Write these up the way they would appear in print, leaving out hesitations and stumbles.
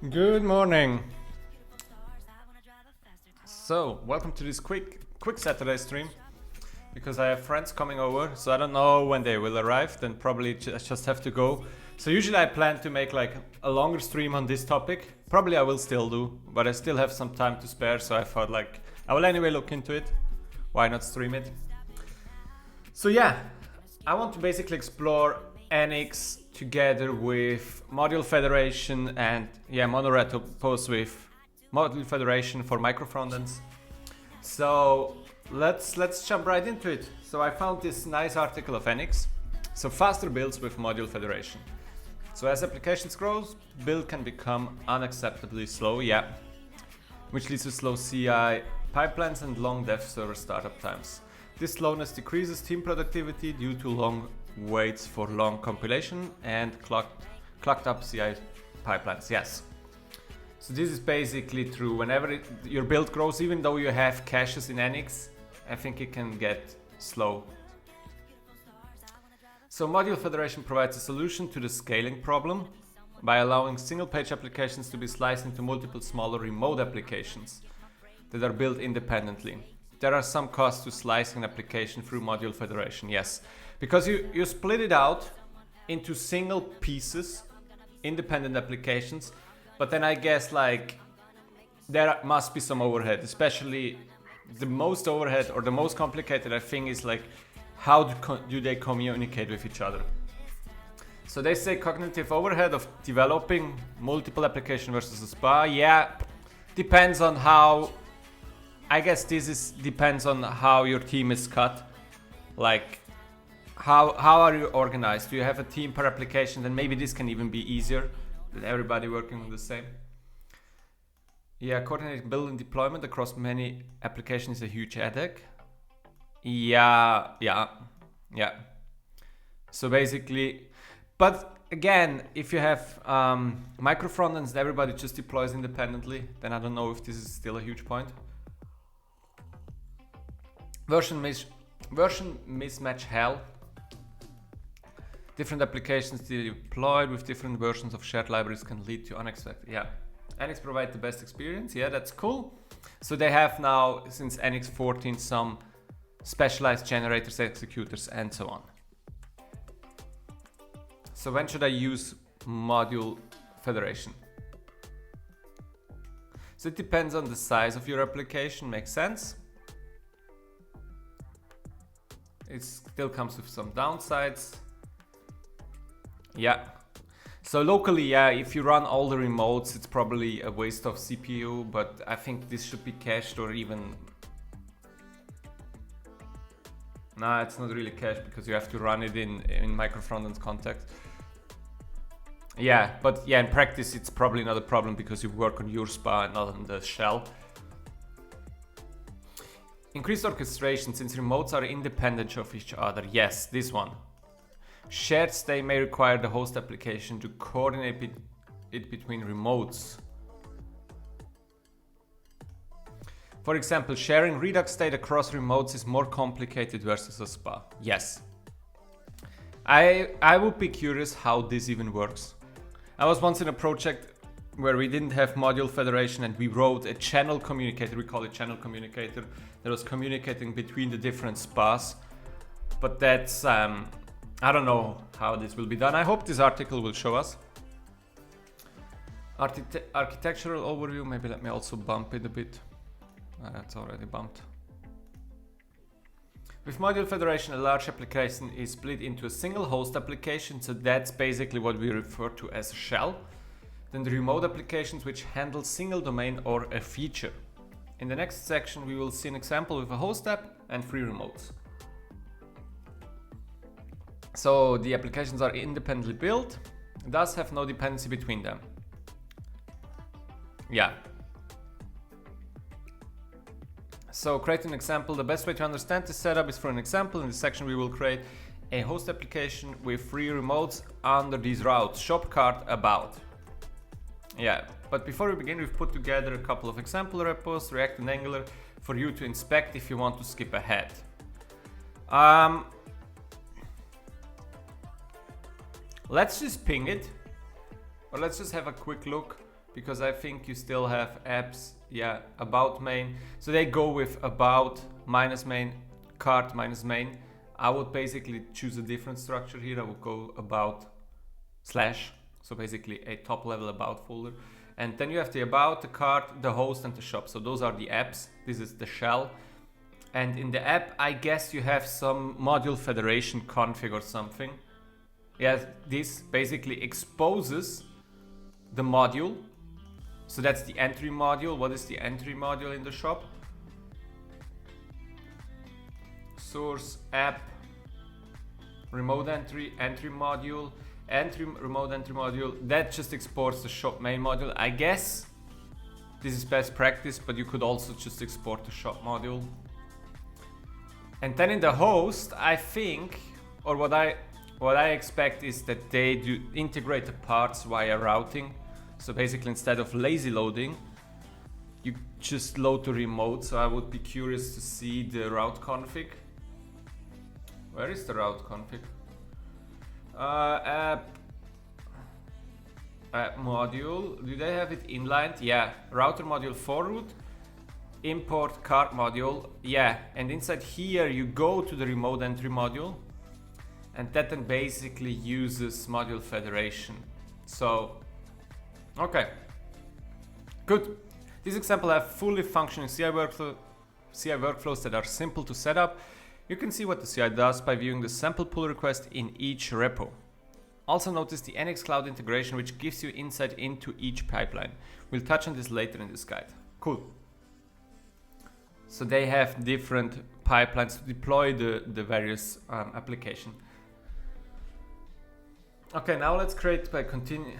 Good morning. So, welcome to this quick Saturday stream. Because I have friends coming over, so I don't know when they will arrive. Then probably just have to go. So usually I plan to make like a longer stream on this topic. Probably I will still do, but I still have some time to spare. So I thought like I will anyway look into it. Why not stream it? So yeah, I want to basically explore NX together with Module Federation and monorepos with Module Federation for micro frontends. So let's jump right into it. So I found this nice article of NX. So faster builds with Module Federation. So as applications grow, build can become unacceptably slow, which leads to slow CI pipelines and long dev server startup times. This slowness decreases team productivity due to long waits for long compilation and clogged up CI pipelines. Yes. So this is basically true. Whenever your build grows, even though you have caches in NX, I think it can get slow. So Module Federation provides a solution to the scaling problem by allowing single-page applications to be sliced into multiple smaller remote applications that are built independently. There are some costs to slicing an application through Module Federation, yes. Because you split it out into single pieces, independent applications, but then I guess like there must be some overhead, especially the most overhead or the most complicated I think is like how do they communicate with each other. So they say cognitive overhead of developing multiple applications versus a SPA. Yeah, depends on how, I guess depends on how your team is cut. Like how are you organized? Do you have a team per application? Then maybe this can even be easier than everybody working on the same. Yeah, coordinating build and deployment across many applications is a huge headache. Yeah. So basically, but again, if you have micro frontends, everybody just deploys independently, then I don't know if this is still a huge point. Version mismatch hell. Different applications deployed with different versions of shared libraries can lead to unexpected. Yeah, NX provide the best experience. Yeah, that's cool. So they have now, since NX 14, some specialized generators, executors, and so on. So when should I use Module Federation? So it depends on the size of your application, makes sense. It still comes with some downsides. Yeah. So locally, yeah, if you run all the remotes, it's probably a waste of CPU, but I think this should be cached or even... Nah, it's not really cached because you have to run it in micro frontend context. Yeah, but yeah, in practice, it's probably not a problem because you work on your SPA and not on the shell. Increased orchestration, since remotes are independent of each other. Yes, this one. Shared state may require the host application to coordinate it between remotes. For example, sharing Redux state across remotes is more complicated versus a SPA. Yes. I would be curious how this even works. I was once in a project where we didn't have Module Federation and we wrote a channel communicator, we call it channel communicator, that was communicating between the different SPAs. But that's, I don't know how this will be done. I hope this article will show us. Architectural overview, maybe let me also bump it a bit. That's already bumped. With Module Federation, a large application is split into a single host application, so that's basically what we refer to as a shell. Then the remote applications which handle single domain or a feature. In the next section, we will see an example with a host app and 3 remotes. So the applications are independently built, thus have no dependency between them. Yeah. So create an example. The best way to understand this setup is for an example. In this section, we will create a host application with 3 remotes under these routes: shop, cart, about. Yeah, but before we begin, we've put together a couple of example repos, React and Angular, for you to inspect if you want to skip ahead. Let's just ping it, or let's just have a quick look because I think you still have apps, yeah, about main. So they go with about minus main, cart minus main. I would basically choose a different structure here. I would go about slash, so basically a top level about folder. And then you have the about, the cart, the host, and the shop. So those are the apps. This is the shell. And in the app, I guess you have some module federation config or something. Yeah, this basically exposes the module. So that's the entry module. What is the entry module in the shop? Source app, remote entry, entry module, entry, remote entry module. That just exports the shop main module. I guess this is best practice, but you could also just export the shop module. And then in the host, I think, or what I expect is that they do integrate the parts via routing. So basically, instead of lazy loading, you just load the remote. So I would be curious to see the route config. Where is the route config? App module. Do they have it inlined? Yeah. Router module for root. Import cart module. Yeah. And inside here, you go to the remote entry module. And that then basically uses module federation. So, okay. Good. This example have fully functioning CI workflows that are simple to set up. You can see what the CI does by viewing the sample pull request in each repo. Also notice the NX Cloud integration, which gives you insight into each pipeline. We'll touch on this later in this guide. Cool. So they have different pipelines to deploy the various application. Okay, now let's continue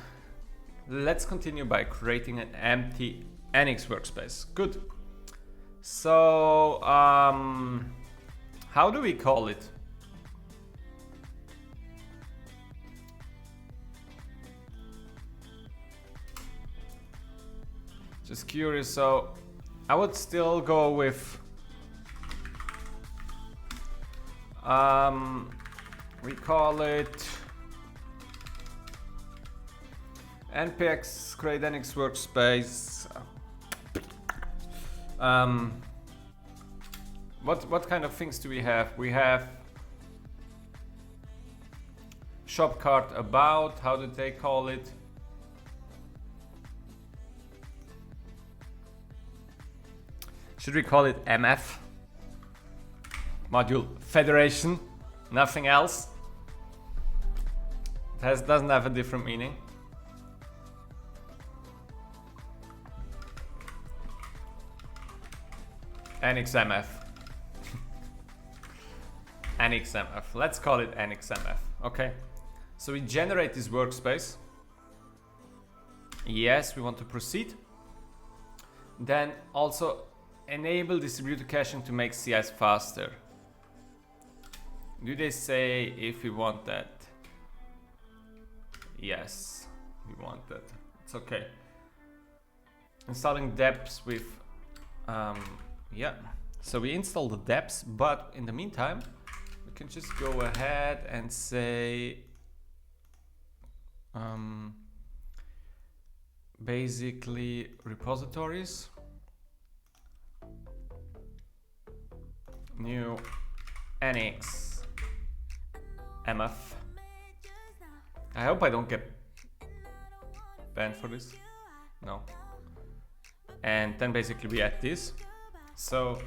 by creating an empty NX workspace. Good. So, how do we call it? Just curious, so I would still go with we call it npx create NX workspace. What kind of things do we have? We have shop cart about. How did they call it? Should we call it MF? Module Federation. Nothing else. It doesn't have a different meaning. NXMF. NXMF. Let's call it NXMF. Okay. So we generate this workspace. Yes, we want to proceed. Then also enable distributed caching to make CIs faster. Do they say if we want that? Yes, we want that. It's okay. Installing depths with yeah, so we install the depths, but in the meantime, we can just go ahead and say basically repositories, new NX MF. I hope I don't get banned for this. No. And then basically we add this. So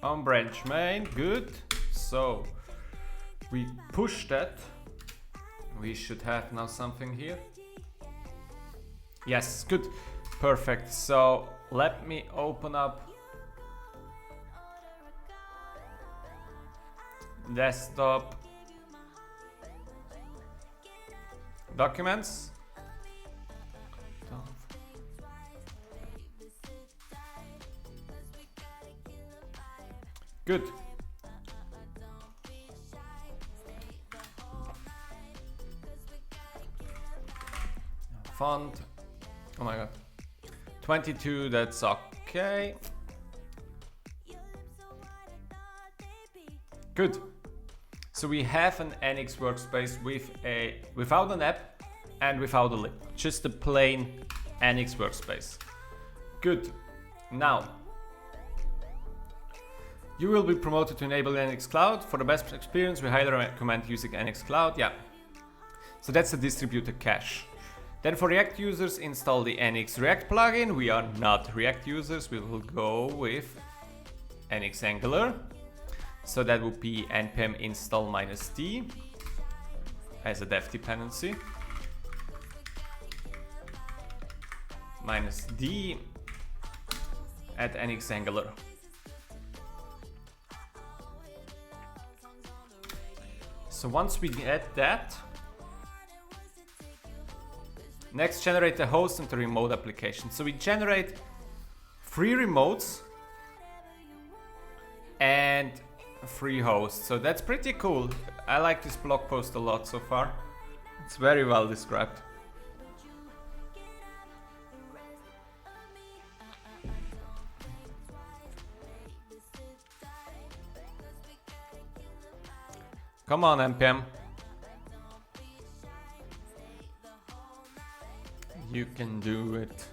on branch main, good. So we push that. We should have now something here. Yes, good, perfect. So let me open up desktop documents. Good. Font. Oh my god. 22, that's okay. Good. So we have an NX workspace with without an app and without a lib. Just a plain NX workspace. Good. Now, you will be promoted to enable NX Cloud. For the best experience, we highly recommend using NX Cloud. Yeah. So that's the distributed cache. Then for React users, install the NX React plugin. We are not React users. We will go with NX Angular. So that would be npm install -d as a dev dependency. -d at NX Angular. So once we get that, next generate a host and a remote application. So we generate 3 remotes and 3 hosts. So that's pretty cool. I like this blog post a lot so far. It's very well described. Come on, npm. You can do it.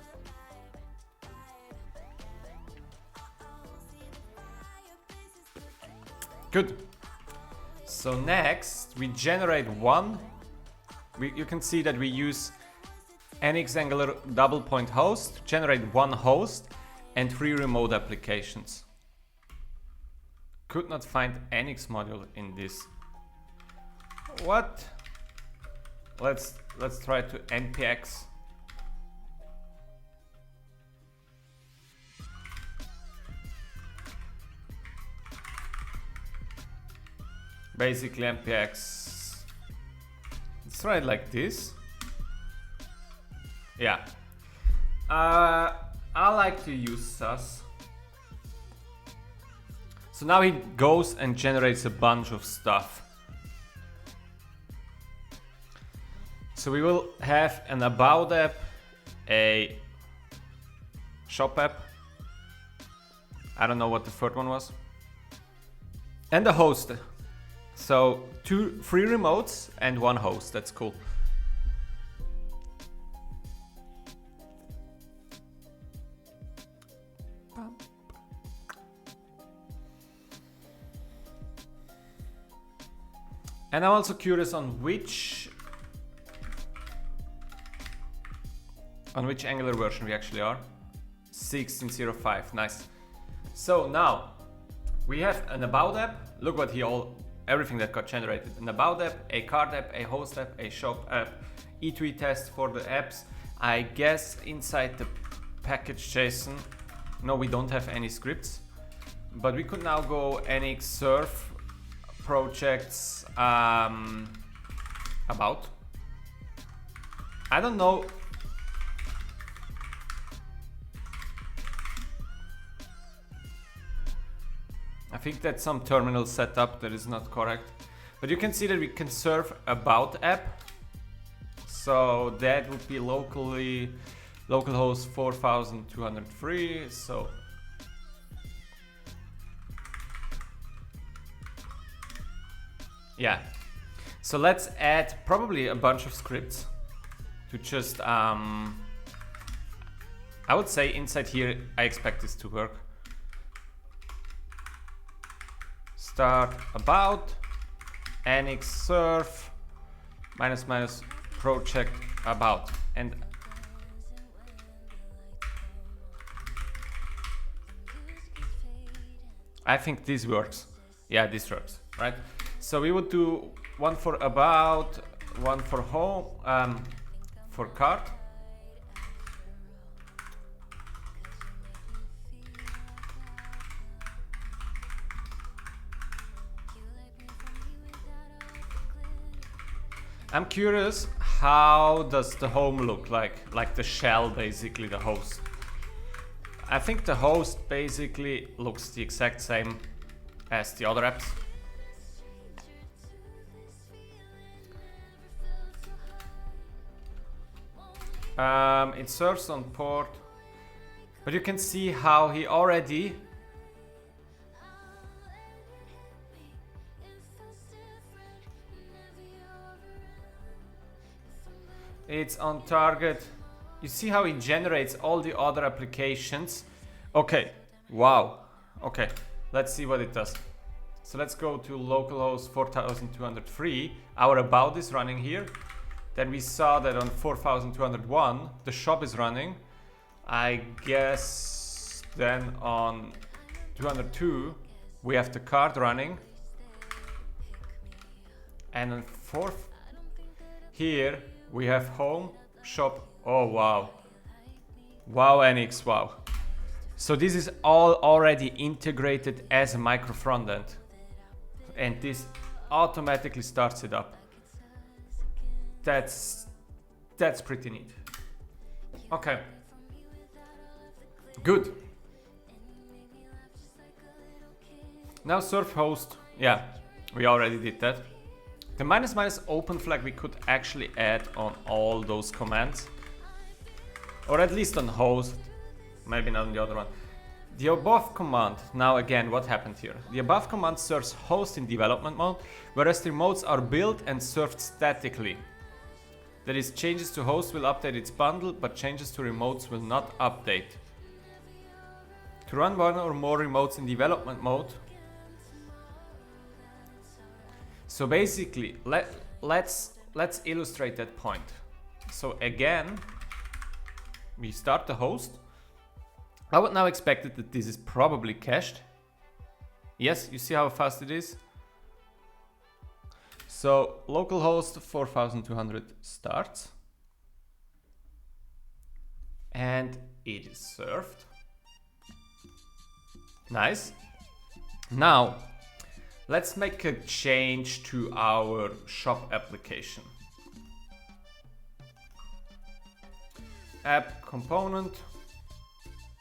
Good. So next we generate one. You can see that we use NX Angular double point host, generate 1 host and 3 remote applications. Could not find NX module in this. What? Let's try to npx. Basically npx. Let's try it like this. Yeah. I like to use sus. So now he goes and generates a bunch of stuff. So we will have an about app, a shop app. I don't know what the third one was. And a host. So 3 remotes and 1 host. That's cool. And I'm also curious on which Angular version we actually are. 16.05, nice. So now we have an about app. Look what everything that got generated. An about app, a card app, a host app, a shop app, E2E test for the apps. I guess inside the package JSON, no, we don't have any scripts, but we could now go NX serve projects about. I don't know. I think that's some terminal setup that is not correct. But you can see that we can serve about app. So that would be localhost 4203. So yeah. So let's add probably a bunch of scripts to just I would say inside here I expect this to work. Start about NX serve -- project about, and I think this works. Yeah, this works, right? So we would do 1 for about, 1 for home, for cart. I'm curious, how does the home look like the shell, basically the host? I think the host basically looks the exact same as the other apps. It serves on port, but you can see how he already It's on target. You see how it generates all the other applications? Okay, wow. Okay, let's see what it does. So let's go to localhost 4203. Our about is running here. Then we saw that on 4201, the shop is running. I guess then on 202, we have the card running. And on 4th, here we have home, shop. Oh, wow. Wow, NX, wow. So this is all already integrated as a micro frontend. And this automatically starts it up. That's pretty neat. Okay. Good. Now surf host. Yeah, we already did that. The ---- open flag we could actually add on all those commands. Or at least on host. Maybe not on the other one. The above command, now again, what happened here? The above command serves host in development mode, whereas the remotes are built and served statically. That is, changes to host will update its bundle, but changes to remotes will not update. To run one or more remotes in development mode. So basically, let's illustrate that point. So again, we start the host. I would now expect it that this is probably cached. Yes, you see how fast it is? So localhost 4200 starts. And it is served. Nice. Now, let's make a change to our shop application. App component.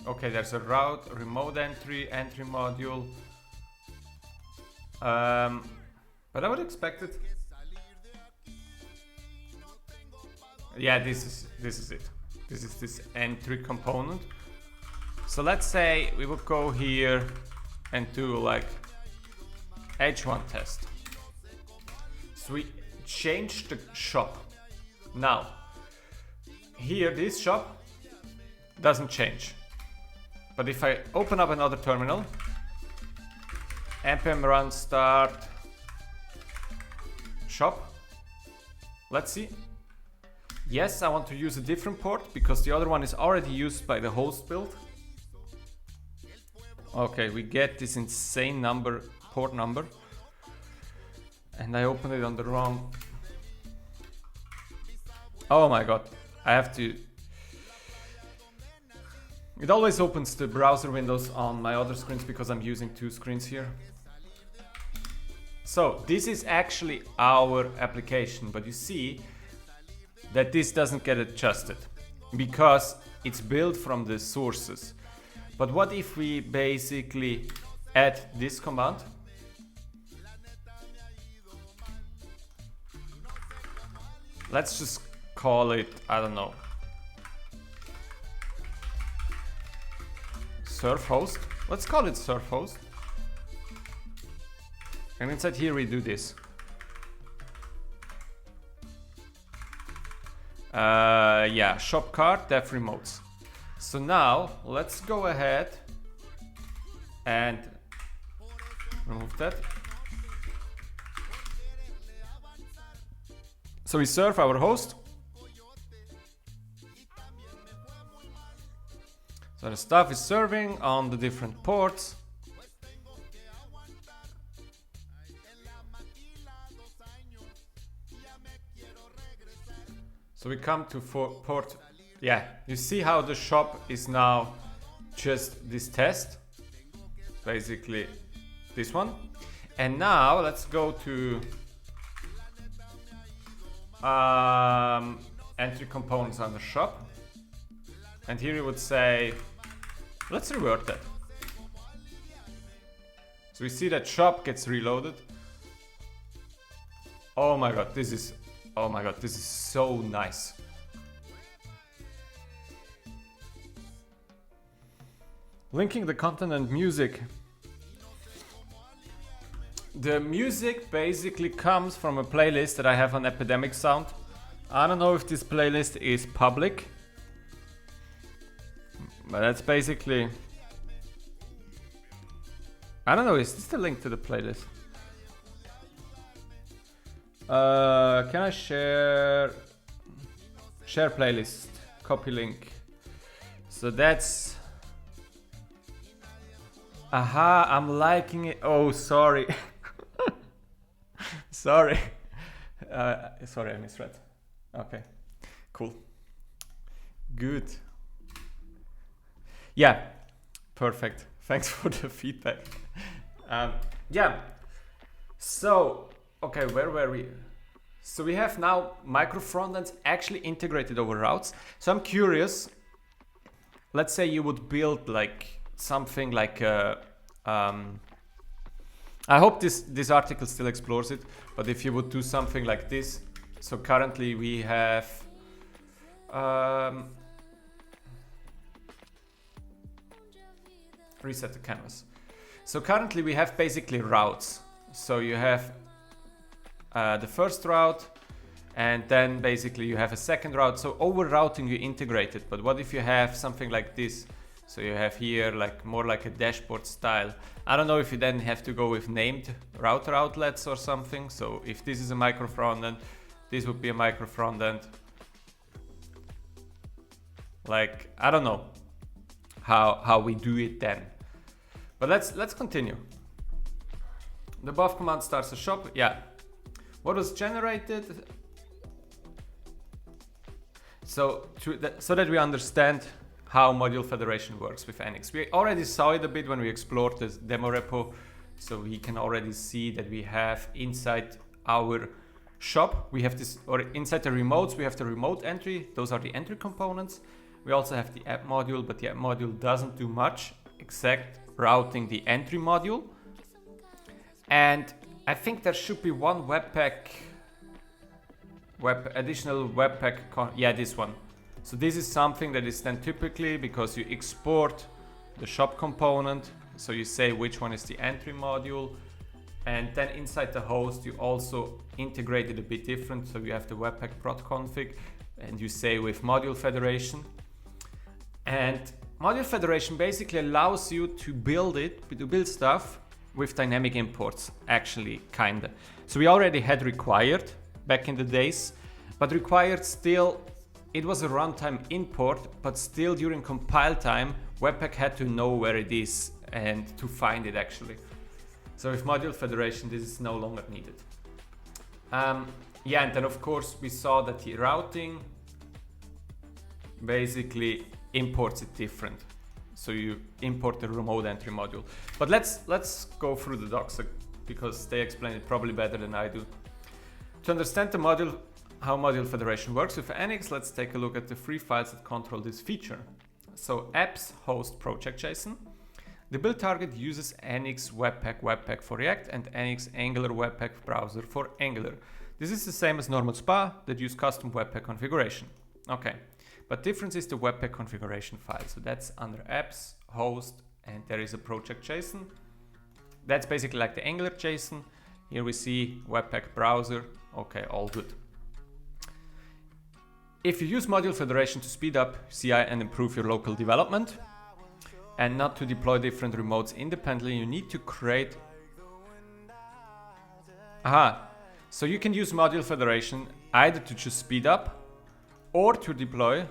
Okay, there's a route, remote entry module. But I would expect it. Yeah, this is it. This is this entry component. So let's say we would go here and do like H1 test. So we change the shop. Now, here this shop doesn't change. But if I open up another terminal, npm run start shop, let's see. Yes, I want to use a different port because the other one is already used by the host build. Okay, we get this insane port number. And I opened it on the wrong. Oh my god, I have to. It always opens the browser windows on my other screens because I'm using two screens here. So this is actually our application, but you see that this doesn't get adjusted because it's built from the sources. But what if we basically add this command? Let's just call it, I don't know, surf host. Let's call it surf host. And inside here we do this. Yeah, shop cart, dev remotes. So now let's go ahead and remove that. So we serve our host. So the stuff is serving on the different ports. So we come to port. Yeah, you see how the shop is now just this test. Basically this one. And now let's go to entry components on the shop. And here we would say, let's revert that. So we see that shop gets reloaded. Oh my god, this is so nice. Linking the content and music. The music basically comes from a playlist that I have on Epidemic Sound. I don't know if this playlist is public, but that's basically... I don't know, is this the link to the playlist? Can I share playlist, copy link? So that's... Aha, I'm liking it. Oh, sorry. Sorry. Sorry, I misread. Okay, cool. Good. Yeah, perfect. Thanks for the feedback. Yeah, so, okay, where were we? So we have now micro frontends actually integrated over routes. So I'm curious, let's say you would build like something like a, I hope this article still explores it, but if you would do something like this, so currently we have reset the canvas. So currently we have basically routes. So you have the first route, and then basically you have a second route. So over routing you integrate it, but what if you have something like this? So you have here like more like a dashboard style. I don't know if you then have to go with named router outlets or something. So if this is a micro frontend, this would be a micro frontend. Like, I don't know how we do it then. But let's continue. The above command starts a shop. Yeah. What was generated? So so that we understand how module federation works with NX. We already saw it a bit when we explored this demo repo. So we can already see that we have inside our shop, we have this, or inside the remotes, we have the remote entry. Those are the entry components. We also have the app module, but the app module doesn't do much except routing the entry module. And I think there should be one additional webpack, yeah, this one. So this is something that is then typically because you export the shop component. So you say which one is the entry module. And then inside the host, you also integrate it a bit different. So you have the webpack prot config and you say with module federation. And module federation basically allows you to build stuff with dynamic imports, actually, kinda. So we already had required back in the days, but required still, it was a runtime import, but still during compile time, Webpack had to know where it is and to find it actually. So with module federation, this is no longer needed. Yeah, and then of course we saw that the routing basically imports it different. So you import the remote entry module. But let's go through the docs because they explain it probably better than I do. To understand how module federation works with NX, let's take a look at the three files that control this feature. So apps host project.json. The build target uses NX Webpack for React and NX Angular Webpack browser for Angular. This is the same as normal SPA that use custom Webpack configuration. Okay, but difference is the Webpack configuration file. So that's under apps, host, and there is a project.json. That's basically like the Angular JSON. Here we see Webpack browser. Okay, all good. If you use module federation to speed up CI and improve your local development and not to deploy different remotes independently, you need to create... So you can use module federation either to just speed up or to deploy.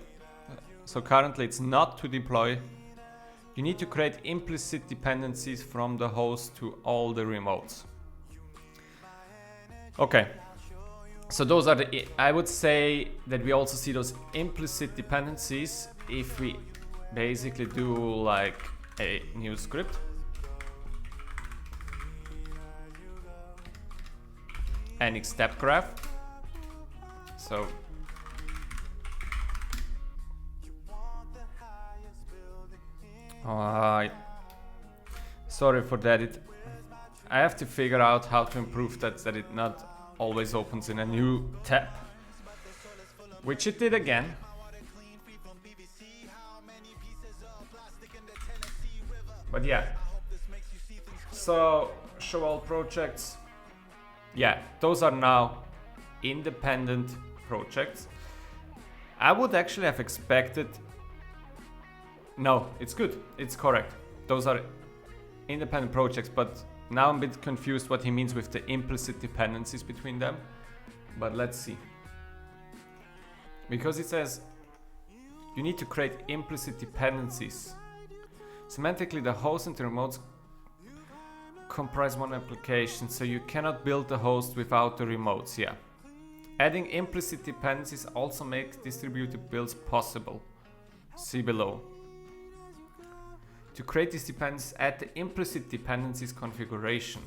So currently it's not to deploy. You need to create implicit dependencies from the host to all the remotes. Okay. So those are I would say that we also see those implicit dependencies if we basically do like a new script. NX step graph. So sorry for that. I have to figure out how to improve that it not always opens in a new tab, which it did again. But yeah, so show all projects. Yeah, those are now independent projects. I would actually have expected... No, it's good. It's correct. Those are independent projects, but now I'm a bit confused what he means with the implicit dependencies between them. But let's see. Because it says you need to create implicit dependencies. Semantically, the host and the remotes comprise one application, so you cannot build the host without the remotes, yeah. Adding implicit dependencies also makes distributed builds possible. See below. To create these dependencies, add the implicit dependencies configuration.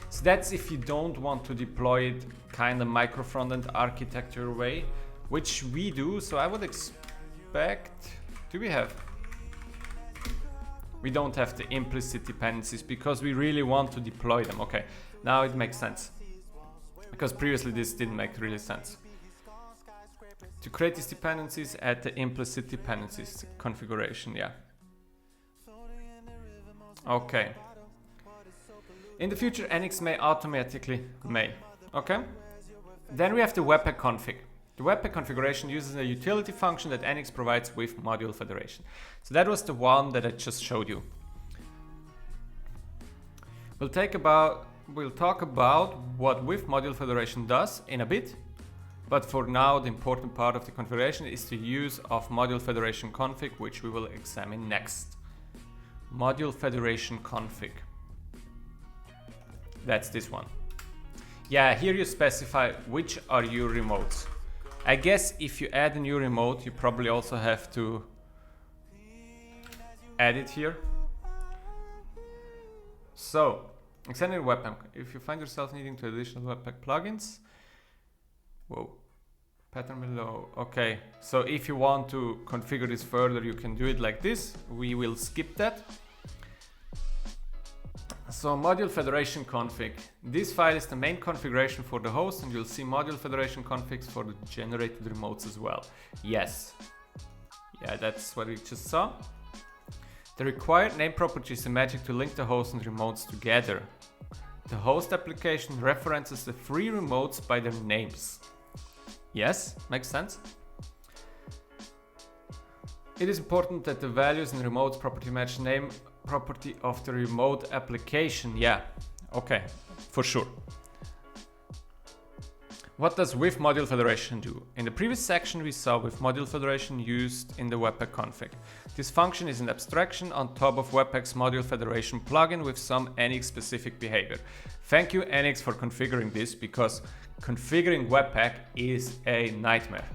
So that's if you don't want to deploy it kind of micro frontend architecture way, which we do. So I would expect, do we have? We don't have the implicit dependencies because we really want to deploy them. Okay, now it makes sense. Because previously this didn't make really sense. To create these dependencies, add the implicit dependencies configuration, yeah. Okay. In the future, Nix may automatically okay. Then we have the webpack config. The webpack configuration uses a utility function that Nix provides with module federation. So that was the one that I just showed you. We'll talk about what with module federation does in a bit, but for now the important part of the configuration is the use of module federation config, which we will examine next. Module federation config. That's this one. Yeah, here you specify which are your remotes. I guess if you add a new remote, you probably also have to add it here. So, extended webpack. If you find yourself needing to additional webpack plugins, pattern below. Okay, so if you want to configure this further, you can do it like this. We will skip that. So module federation config. This file is the main configuration for the host, and you'll see module federation configs for the generated remotes as well. Yes. Yeah, that's what we just saw. The required name property is a magic to link the host and remotes together. The host application references the three remotes by their names. Yes, makes sense. It is important that the values in remotes property match name property of the remote application. Yeah, okay, for sure. What does with module federation do? In the previous section we saw with module federation used in the webpack config. This function is an abstraction on top of webpack's module federation plugin with some Nix specific behavior. Thank you Nix for configuring this, because configuring webpack is a nightmare.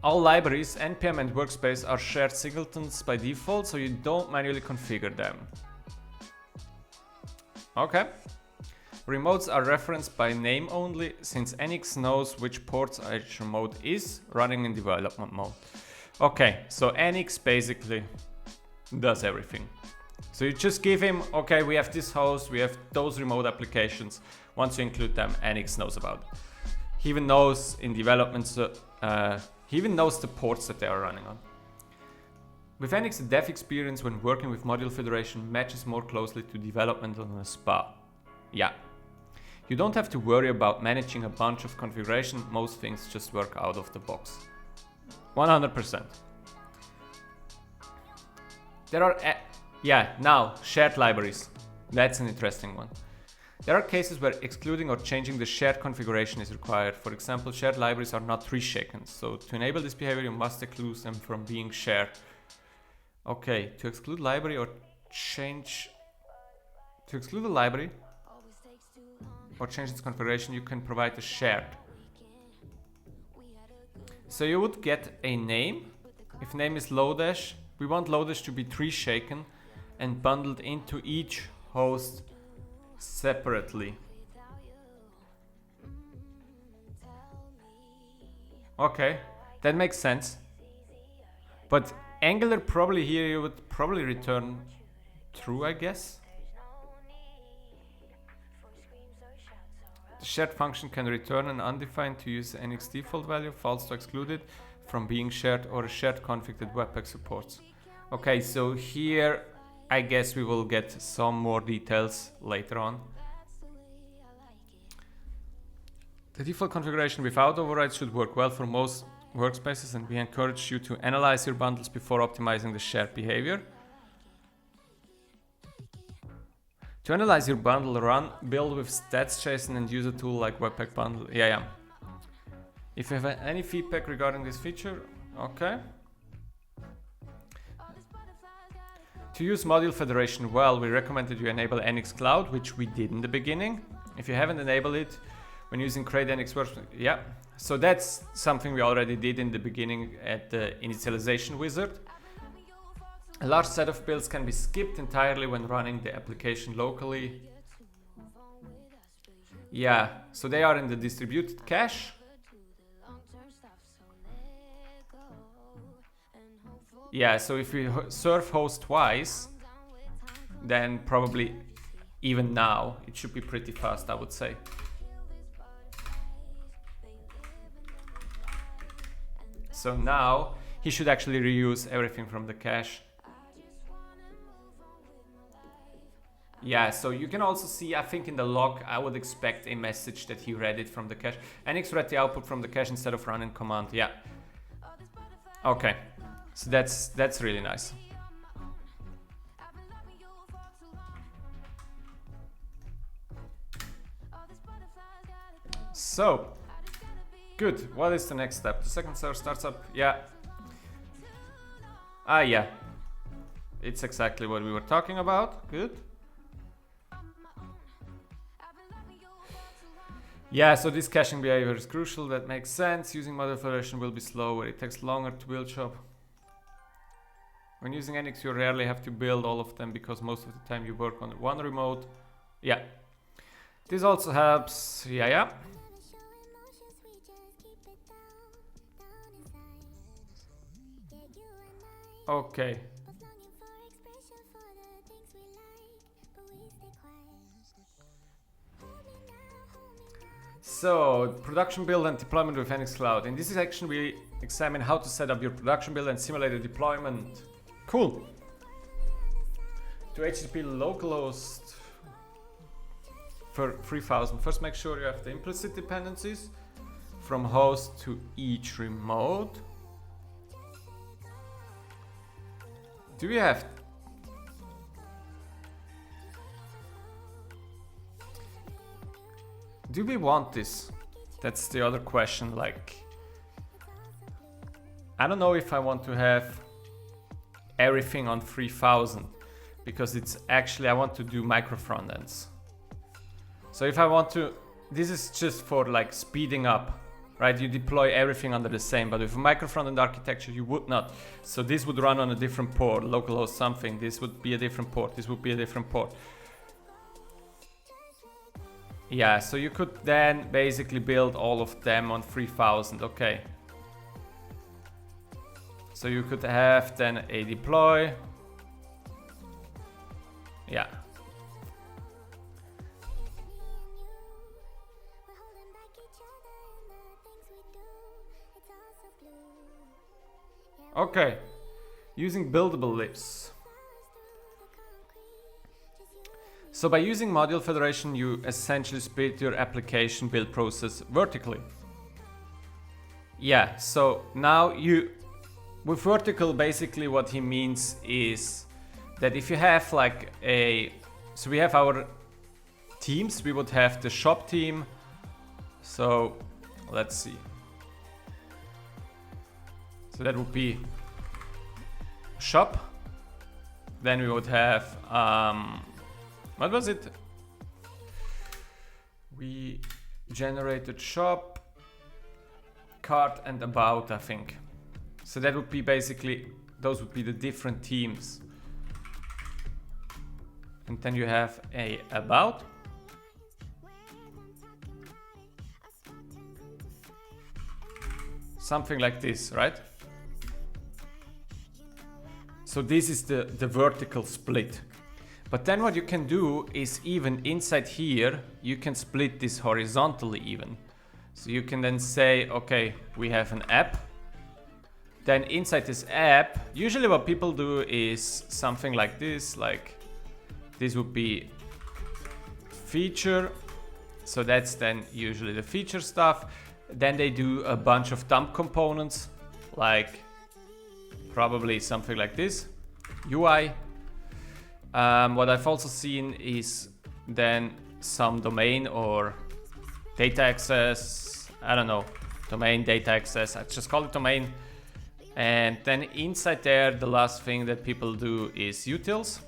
All libraries, npm and workspace are shared singletons by default, so you don't manually configure them. Okay. Remotes are referenced by name only, since Nix knows which ports each remote is running in development mode. Okay, so Nix basically does everything. So you just give him, okay, we have this host, we have those remote applications. Once you include them, Nix knows about it. He even knows in development, he even knows the ports that they are running on. With Nix, the dev experience when working with module federation matches more closely to development on a SPA. Yeah. You don't have to worry about managing a bunch of configuration, most things just work out of the box. 100%. There are, now, shared libraries. That's an interesting one. There are cases where excluding or changing the shared configuration is required. For example, shared libraries are not tree-shaken, so to enable this behavior you must exclude them from being shared. Okay, to exclude library or change... To exclude a library or change its configuration, you can provide a shared. So you would get a name. If name is Lodash, we want Lodash to be tree-shaken and bundled into each host separately. Okay, that makes sense. But Angular probably here you would probably return true, I guess. The shared function can return an undefined to use Nix default value, false to exclude it from being shared, or a shared config that Webpack supports. Okay, so here I guess we will get some more details later on. The default configuration without overrides should work well for most workspaces, and we encourage you to analyze your bundles before optimizing the shared behavior. To analyze your bundle, run build with stats.json and use a tool like Webpack Bundle. Yeah. If you have any feedback regarding this feature, okay. To use module federation well, we recommend that you enable NX Cloud, which we did in the beginning. If you haven't enabled it, when using create NX version, yeah. So that's something we already did in the beginning at the initialization wizard. A large set of builds can be skipped entirely when running the application locally. Yeah, so they are in the distributed cache. Yeah, so if we serve host twice, then probably even now it should be pretty fast, I would say. So now he should actually reuse everything from the cache. Yeah, so you can also see, I think in the log, I would expect a message that he read it from the cache. NX read the output from the cache instead of running command. Yeah. Okay. So that's really nice. So, good. What is the next step? The second server starts up. Yeah. Yeah. It's exactly what we were talking about. Good. Yeah, so this caching behavior is crucial. That makes sense. Using module federation will be slower. It takes longer to build shop. When using NX, you rarely have to build all of them because most of the time you work on one remote. Yeah. This also helps. Yeah. Okay. So, production build and deployment with NX Cloud. In this section, we examine how to set up your production build and simulate a deployment. Cool. To HTTP localhost for 3000. First, make sure you have the implicit dependencies from host to each remote. Do we have? Do we want this? That's the other question. Like, I don't know if I want to have everything on 3000 because it's actually, I want to do micro frontends. So if I want to, this is just for like speeding up, right? You deploy everything under the same, but with a micro frontend architecture, you would not. So this would run on a different port, localhost something. This would be a different port. This would be a different port. Yeah, so you could then basically build all of them on 3000, okay. So you could have then a deploy. Yeah. Okay, using buildable libs. So by using module federation, you essentially split your application build process vertically. Yeah, so now with vertical, basically what he means is that if you have like so we have our teams, we would have the shop team. So let's see. So that would be shop. Then we would have, what was it? We generated shop, cart and about, I think. So that would be basically, those would be the different teams. And then you have a about. Something like this, right? So this is the vertical split. But then what you can do is even inside here, you can split this horizontally even. So you can then say, okay, we have an app. Then inside this app, usually what people do is something like this would be feature. So that's then usually the feature stuff. Then they do a bunch of dump components, like probably something like this, UI. What I've also seen is then some domain or data access, I don't know, domain, data access, I just call it domain. And then inside there, the last thing that people do is utils.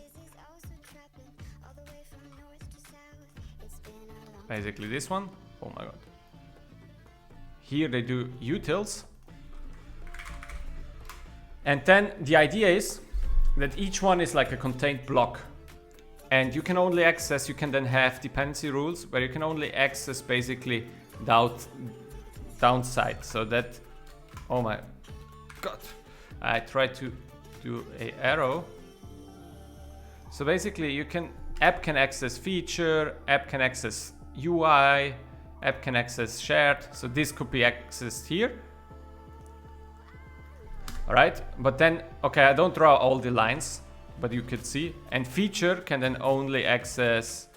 Basically this one. Oh my god. Here they do utils. And then the idea is that each one is like a contained block. And you can only access, you can then have dependency rules where you can only access basically downside. So that, oh my god, I tried to do a arrow. So basically app can access feature, app can access UI, app can access shared. So this could be accessed here. All right, but then, okay, I don't draw all the lines, but you could see. And feature can then only access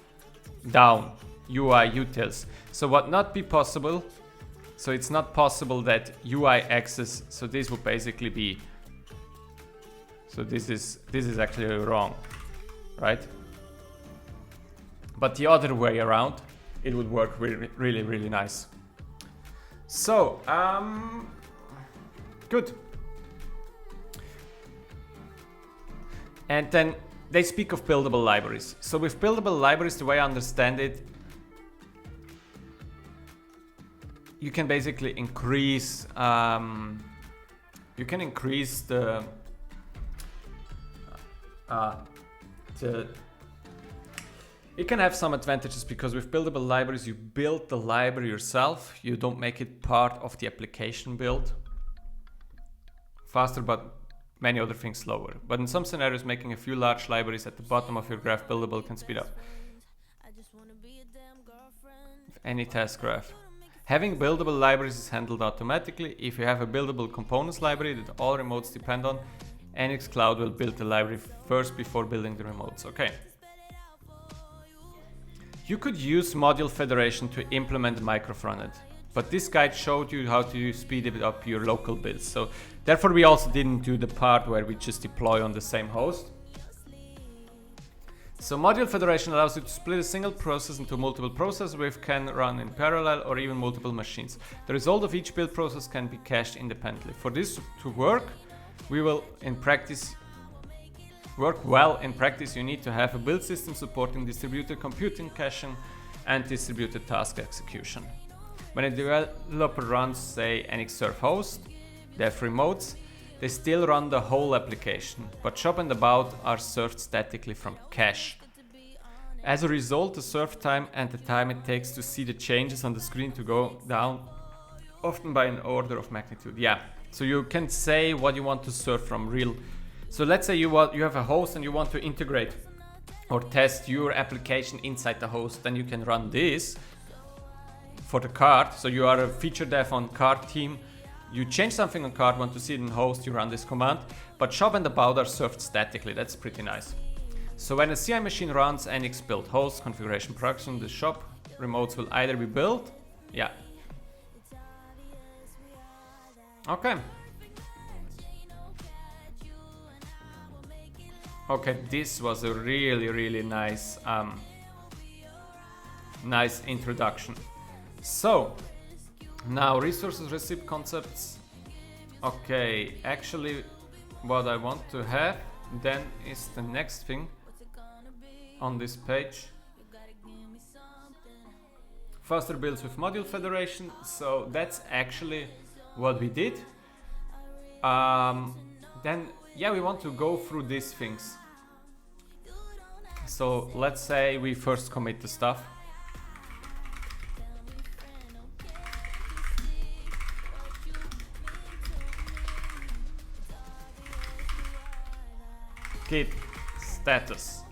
down, UI utils. So what not be possible, so it's not possible that UI access, so this would basically be, so this is actually wrong, right? But the other way around, it would work really, really, really nice. So, good. And then they speak of buildable libraries. So with buildable libraries, the way I understand it, you can basically increase, it can have some advantages because with buildable libraries, you build the library yourself. You don't make it part of the application build. Faster, but many other things slower. But in some scenarios, making a few large libraries at the bottom of your graph buildable can speed up any task graph. Having buildable libraries is handled automatically. If you have a buildable components library that all remotes depend on, NX will build the library first before building the remotes. Okay. You could use module federation to implement micro frontend, but this guide showed you how to speed up your local builds. So therefore we also didn't do the part where we just deploy on the same host. So module federation allows you to split a single process into multiple processes which can run in parallel or even multiple machines. The result of each build process can be cached independently. For this to work, well in practice, you need to have a build system supporting distributed computing, caching, and distributed task execution. When a developer runs, say, NX host, they have remotes, they still run the whole application, but shop and about are served statically from cache. As a result, the serve time and the time it takes to see the changes on the screen to go down, often by an order of magnitude. Yeah, so you can say what you want to serve from real. So let's say you have a host and you want to integrate or test your application inside the host, then you can run this for the card. So you are a feature dev on card team, you change something on card, want to see it in host, you run this command, but shop and about are served statically. That's pretty nice. So when a CI machine runs NX build host configuration production, the shop remotes will either be built, yeah. Okay. Okay, this was a really, really nice, nice introduction. So, now resources, receipt concepts. Okay, actually what I want to have then is the next thing on this page. Faster builds with module federation. So that's actually what we did. Then, yeah, we want to go through these things. So let's say we first commit the stuff. Git status.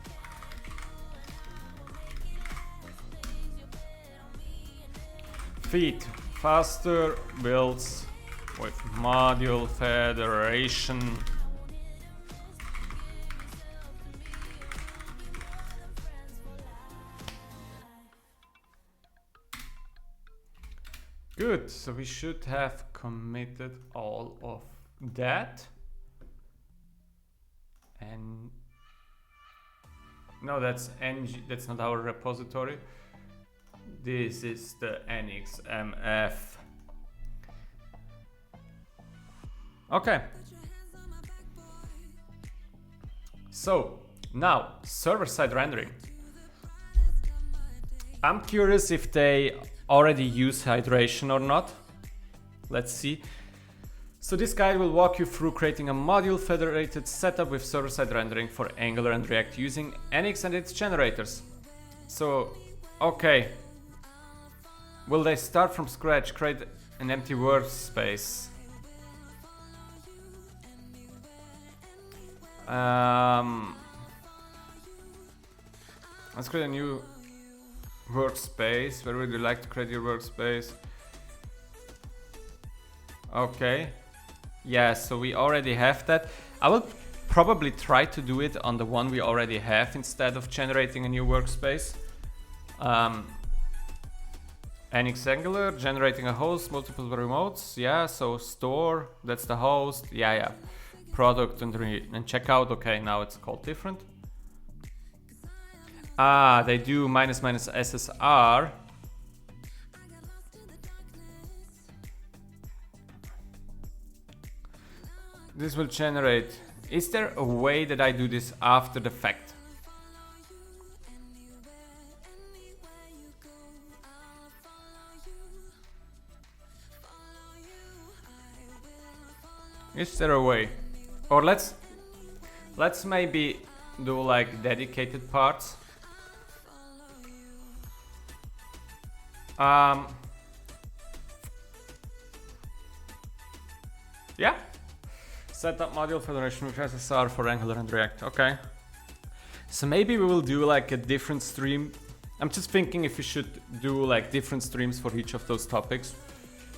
Feed faster builds with module federation. Good, so we should have committed all of that. And no, that's ng, that's not our repository. This is the NXMF. Okay. So now server-side rendering. I'm curious if they already use hydration or not. Let's see. So this guide will walk you through creating a module federated setup with server-side rendering for Angular and React using NX and its generators. So, okay. Will they start from scratch, create an empty workspace? Let's create a new workspace. Where would you like to create your workspace? Okay. Yeah, so we already have that. I will probably try to do it on the one we already have instead of generating a new workspace. NX Angular, generating a host, multiple remotes. Yeah, so store, that's the host. Yeah. Product and checkout. Okay, now it's called different. Ah, they do -- SSR. This will generate. Is there a way that I do this after the fact? Is there a way? Or let's maybe do like dedicated parts. Yeah. Setup module federation with SSR for Angular and React. Okay. So maybe we will do like a different stream. I'm just thinking if we should do like different streams for each of those topics,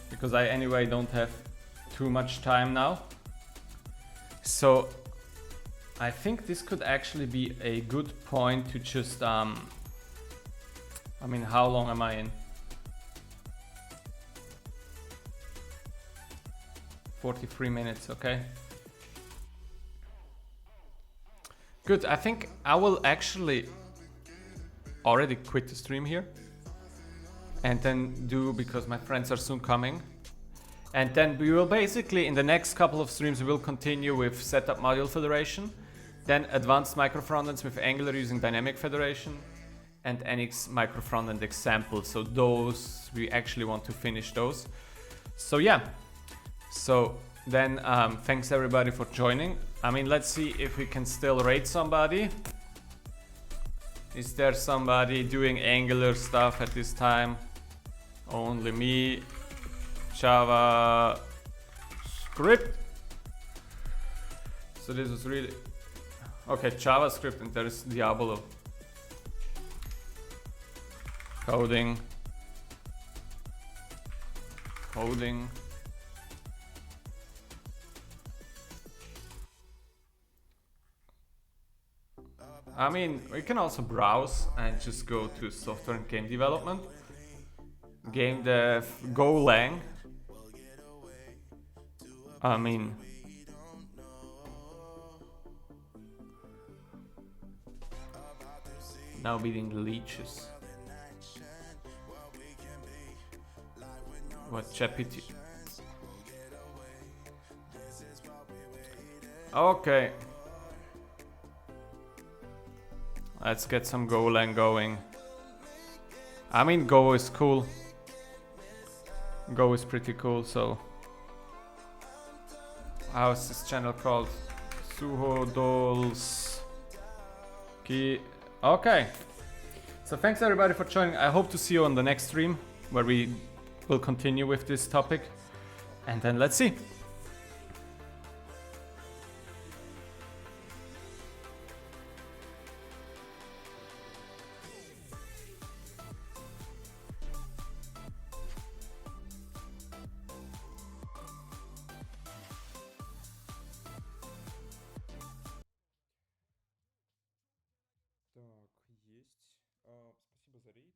because I anyway don't have too much time now. So I think this could actually be a good point to just I mean, how long am I in? 43 minutes, okay. Good, I think I will actually already quit the stream here and then do, because my friends are soon coming. And then we will basically, in the next couple of streams, we will continue with setup module federation, then advanced micro frontends with Angular using dynamic federation, and NX micro frontend examples. So those, we actually want to finish those. So yeah, so then thanks everybody for joining. I mean, let's see if we can still rate somebody. Is there somebody doing Angular stuff at this time? Only me. JavaScript. So this was really okay. JavaScript, and there is Diablo. Coding. I mean, we can also browse and just go to software and game development. Game dev, Golang. I mean, now beating the leeches. What GPT? Okay. Let's get some Golang going. I mean, Go is cool. Go is pretty cool, so. How's this channel called? Suhodolski. Okay. So thanks everybody for joining. I hope to see you on the next stream where we will continue with this topic. And then let's see. Спасибо за рейд.